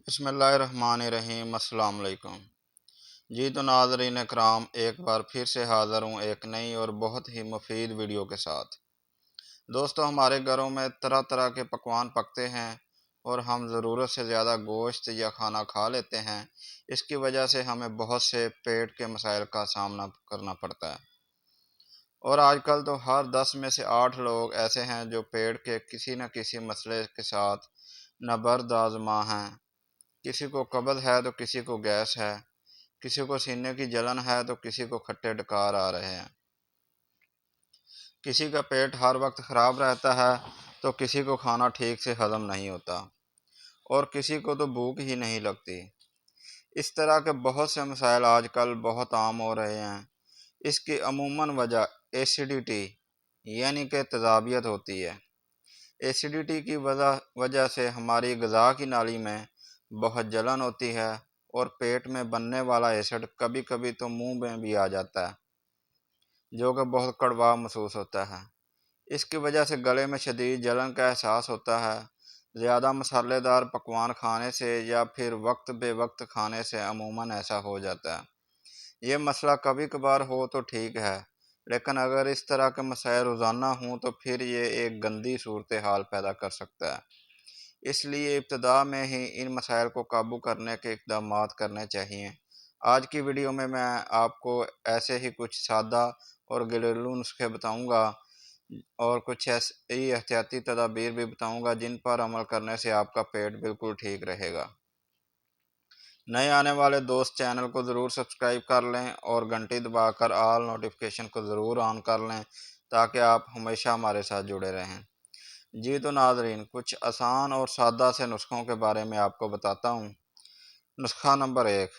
بسم اللہ الرحمن الرحیم۔ السلام علیکم جی تو ناظرین اکرام، ایک بار پھر سے حاضر ہوں ایک نئی اور بہت ہی مفید ویڈیو کے ساتھ۔ دوستو، ہمارے گھروں میں طرح طرح کے پکوان پکتے ہیں اور ہم ضرورت سے زیادہ گوشت یا کھانا کھا لیتے ہیں۔ اس کی وجہ سے ہمیں بہت سے پیٹ کے مسائل کا سامنا کرنا پڑتا ہے، اور آج کل تو ہر 10 میں سے 8 لوگ ایسے ہیں جو پیٹ کے کسی نہ کسی مسئلے کے ساتھ نبرد آزما ہیں۔ کسی کو قبض ہے تو کسی کو گیس ہے، کسی کو سینے کی جلن ہے تو کسی کو کھٹے ڈکار آ رہے ہیں، کسی کا پیٹ ہر وقت خراب رہتا ہے تو کسی کو کھانا ٹھیک سے ہضم نہیں ہوتا، اور کسی کو تو بھوک ہی نہیں لگتی۔ اس طرح کے بہت سے مسائل آج کل بہت عام ہو رہے ہیں۔ اس کی عموماً وجہ ایسیڈیٹی یعنی کہ تیزابیت ہوتی ہے۔ ایسیڈیٹی کی وجہ سے ہماری غذا کی نالی میں بہت جلن ہوتی ہے، اور پیٹ میں بننے والا ایسڈ کبھی کبھی تو منہ میں بھی آ جاتا ہے، جو کہ بہت کڑوا محسوس ہوتا ہے۔ اس کی وجہ سے گلے میں شدید جلن کا احساس ہوتا ہے۔ زیادہ مسالے دار پکوان کھانے سے یا پھر وقت بے وقت کھانے سے عموماً ایسا ہو جاتا ہے۔ یہ مسئلہ کبھی کبھار ہو تو ٹھیک ہے، لیکن اگر اس طرح کے مسائل روزانہ ہوں تو پھر یہ ایک گندی صورتحال پیدا کر سکتا ہے۔ اس لیے ابتدا میں ہی ان مسائل کو قابو کرنے کے اقدامات کرنے چاہیے۔ آج کی ویڈیو میں آپ کو ایسے ہی کچھ سادہ اور گھریلو نسخے بتاؤں گا، اور کچھ ایسی احتیاطی تدابیر بھی بتاؤں گا جن پر عمل کرنے سے آپ کا پیٹ بالکل ٹھیک رہے گا۔ نئے آنے والے دوست چینل کو ضرور سبسکرائب کر لیں اور گھنٹی دبا کر آل نوٹیفیکیشن کو ضرور آن کر لیں تاکہ آپ ہمیشہ ہمارے ساتھ جڑے رہیں۔ جی تو ناظرین، کچھ آسان اور سادہ سے نسخوں کے بارے میں آپ کو بتاتا ہوں۔ نسخہ نمبر 1۔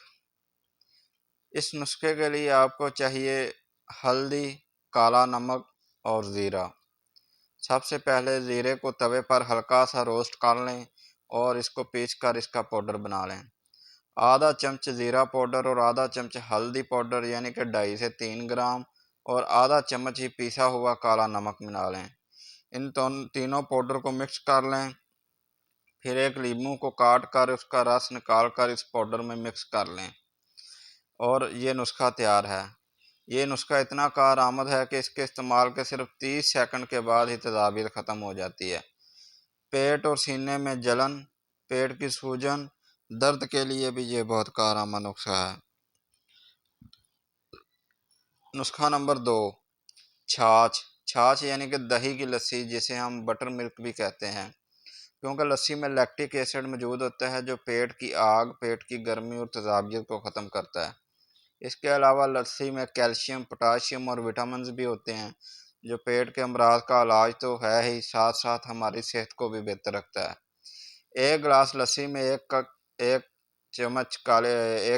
اس نسخے کے لیے آپ کو چاہیے ہلدی، کالا نمک اور زیرہ۔ سب سے پہلے زیرے کو توے پر ہلکا سا روسٹ کر لیں اور اس کو پیس کر اس کا پاؤڈر بنا لیں۔ آدھا چمچ زیرہ پاؤڈر اور آدھا چمچ ہلدی پاؤڈر یعنی کہ 2.5 سے 3 گرام اور آدھا چمچ ہی پیسا ہوا کالا نمک ملا لیں۔ ان تینوں پاؤڈر کو مکس کر لیں، پھر ایک لیموں کو کاٹ کر اس کا رس نکال کر اس پاؤڈر میں مکس کر لیں، اور یہ نسخہ تیار ہے۔ یہ نسخہ اتنا کارآمد ہے کہ اس کے استعمال کے صرف 30 سیکنڈ کے بعد ہی تیزابیت ختم ہو جاتی ہے۔ پیٹ اور سینے میں جلن، پیٹ کی سوجن، درد کے لیے بھی یہ بہت کارآمد نسخہ ہے۔ نسخہ نمبر 2۔ چھاچھ یعنی کہ دہی کی لسی، جسے ہم بٹر ملک بھی کہتے ہیں، کیونکہ لسی میں لیکٹک ایسڈ موجود ہوتا ہے جو پیٹ کی آگ، پیٹ کی گرمی اور تیزابیت کو ختم کرتا ہے۔ اس کے علاوہ لسی میں کیلشیم، پوٹاشیم اور وٹامنز بھی ہوتے ہیں جو پیٹ کے امراض کا علاج تو ہے ہی، ساتھ ساتھ ہماری صحت کو بھی بہتر رکھتا ہے۔ ایک گلاس لسی میں ایک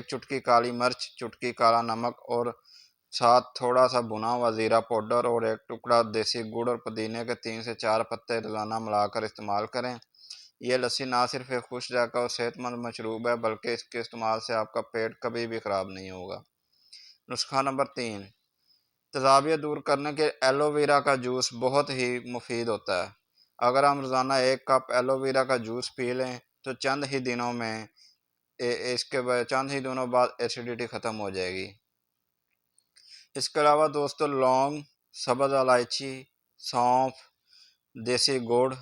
چٹکی کالی مرچ، چٹکی کالا نمک اور ساتھ تھوڑا سا بنا ہوا زیرہ پاؤڈر اور ایک ٹکڑا دیسی گڑ اور پودینے کے 3 سے 4 پتے روزانہ ملا کر استعمال کریں۔ یہ لسی نہ صرف ایک خوش ذائقہ اور صحت مند مشروب ہے، بلکہ اس کے استعمال سے آپ کا پیٹ کبھی بھی خراب نہیں ہوگا۔ نسخہ نمبر 3۔ تیزابیت دور کرنے کے ایلو ویرا کا جوس بہت ہی مفید ہوتا ہے۔ اگر ہم روزانہ 1 کپ ایلو ویرا کا جوس پی لیں تو چند ہی دنوں بعد ایسیڈیٹی ختم ہو جائے گی۔ اس کے علاوہ دوستو، لونگ، سبز الائچی، سونف، دیسی گڑ،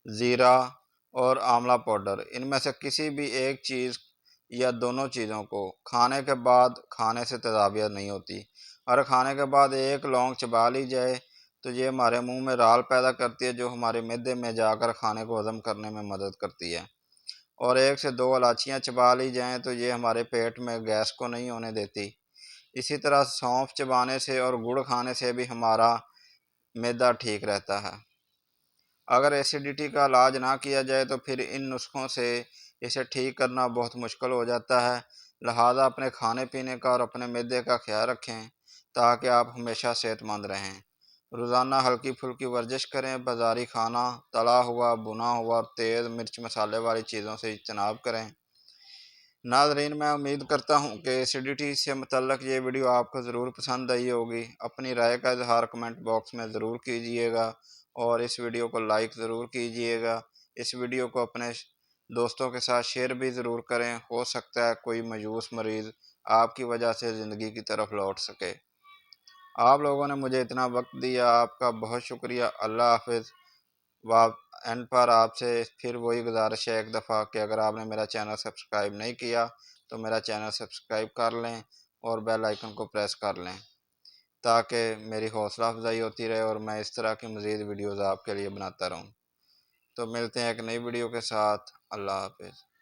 زیرہ اور آملہ پاؤڈر، ان میں سے کسی بھی ایک چیز یا دونوں چیزوں کو کھانے کے بعد کھانے سے تیزابیت نہیں ہوتی۔ اور کھانے کے بعد ایک لونگ چبا لی جائے تو یہ ہمارے منہ میں رال پیدا کرتی ہے، جو ہمارے معدے میں جا کر کھانے کو ہضم کرنے میں مدد کرتی ہے، اور 1 سے 2 الائچیاں چبا لی جائیں تو یہ ہمارے پیٹ میں گیس کو نہیں ہونے دیتی۔ اسی طرح سونف چبانے سے اور گڑ کھانے سے بھی ہمارا معدہ ٹھیک رہتا ہے۔ اگر ایسیڈیٹی کا علاج نہ کیا جائے تو پھر ان نسخوں سے اسے ٹھیک کرنا بہت مشکل ہو جاتا ہے۔ لہٰذا اپنے کھانے پینے کا اور اپنے معدے کا خیال رکھیں تاکہ آپ ہمیشہ صحت مند رہیں۔ روزانہ ہلکی پھلکی ورزش کریں، بازاری کھانا، تلا ہوا، بنا ہوا اور تیز مرچ مسالے والی چیزوں سے اجتناب کریں۔ ناظرین، میں امید کرتا ہوں کہ ایسیڈیٹی سے متعلق یہ ویڈیو آپ کو ضرور پسند آئی ہوگی۔ اپنی رائے کا اظہار کمنٹ باکس میں ضرور کیجیے گا، اور اس ویڈیو کو لائک ضرور کیجیے گا۔ اس ویڈیو کو اپنے دوستوں کے ساتھ شیئر بھی ضرور کریں، ہو سکتا ہے کوئی مایوس مریض آپ کی وجہ سے زندگی کی طرف لوٹ سکے۔ آپ لوگوں نے مجھے اتنا وقت دیا، آپ کا بہت شکریہ۔ اللہ حافظ۔ اینڈ پر آپ سے پھر وہی گزارش ہے ایک دفعہ کہ اگر آپ نے میرا چینل سبسکرائب نہیں کیا تو میرا چینل سبسکرائب کر لیں اور بیل آئیکن کو پریس کر لیں تاکہ میری حوصلہ افزائی ہوتی رہے اور میں اس طرح کی مزید ویڈیوز آپ کے لیے بناتا رہوں۔ تو ملتے ہیں ایک نئی ویڈیو کے ساتھ۔ اللہ حافظ۔